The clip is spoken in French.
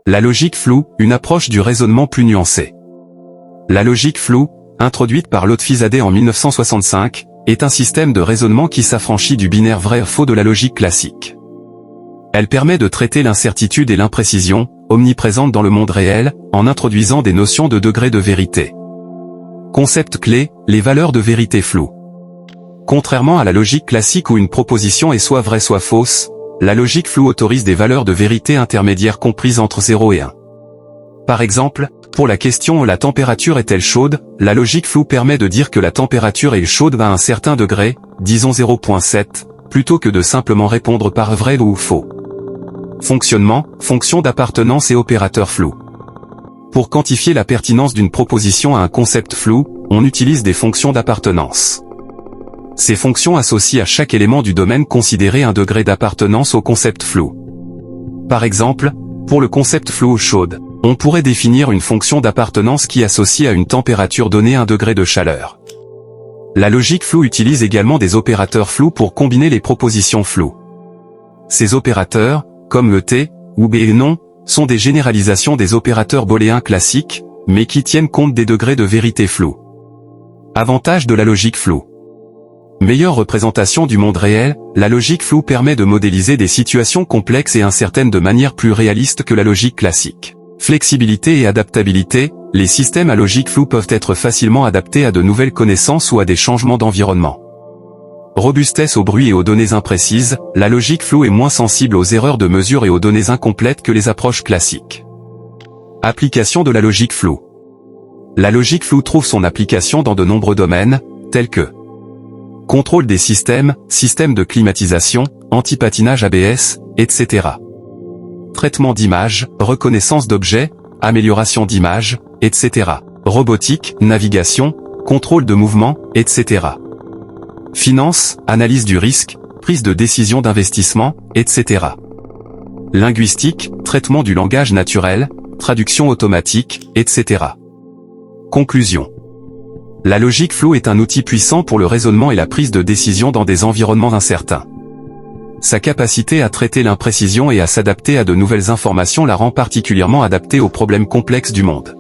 La logique floue, une approche du raisonnement plus nuancée. La logique floue, introduite par Lotfizadeh en 1965, est un système de raisonnement qui s'affranchit du binaire vrai-faux de la logique classique. Elle permet de traiter l'incertitude et l'imprécision, omniprésentes dans le monde réel, en introduisant des notions de degré de vérité. Concept clé, les valeurs de vérité floues. Contrairement à la logique classique où une proposition est soit vraie soit fausse, la logique floue autorise des valeurs de vérité intermédiaires comprises entre 0 et 1. Par exemple, pour la question « La température est-elle chaude ?», la logique floue permet de dire que la température est chaude à un certain degré, disons 0.7, plutôt que de simplement répondre par vrai ou faux. Fonctionnement, fonction d'appartenance et opérateur flou. Pour quantifier la pertinence d'une proposition à un concept flou, on utilise des fonctions d'appartenance. Ces fonctions associent à chaque élément du domaine considéré un degré d'appartenance au concept flou. Par exemple, pour le concept flou eau chaude, on pourrait définir une fonction d'appartenance qui associe à une température donnée un degré de chaleur. La logique floue utilise également des opérateurs flous pour combiner les propositions floues. Ces opérateurs, comme le T, ou B et non, sont des généralisations des opérateurs booléens classiques, mais qui tiennent compte des degrés de vérité flous. Avantage de la logique floue. Meilleure représentation du monde réel, la logique floue permet de modéliser des situations complexes et incertaines de manière plus réaliste que la logique classique. Flexibilité et adaptabilité, les systèmes à logique floue peuvent être facilement adaptés à de nouvelles connaissances ou à des changements d'environnement. Robustesse au bruit et aux données imprécises, la logique floue est moins sensible aux erreurs de mesure et aux données incomplètes que les approches classiques. Application de la logique floue. La logique floue trouve son application dans de nombreux domaines, tels que contrôle des systèmes, système de climatisation, antipatinage ABS, etc. Traitement d'images, reconnaissance d'objets, amélioration d'images, etc. Robotique, navigation, contrôle de mouvement, etc. Finance, analyse du risque, prise de décision d'investissement, etc. Linguistique, traitement du langage naturel, traduction automatique, etc. Conclusion. La logique floue est un outil puissant pour le raisonnement et la prise de décision dans des environnements incertains. Sa capacité à traiter l'imprécision et à s'adapter à de nouvelles informations la rend particulièrement adaptée aux problèmes complexes du monde.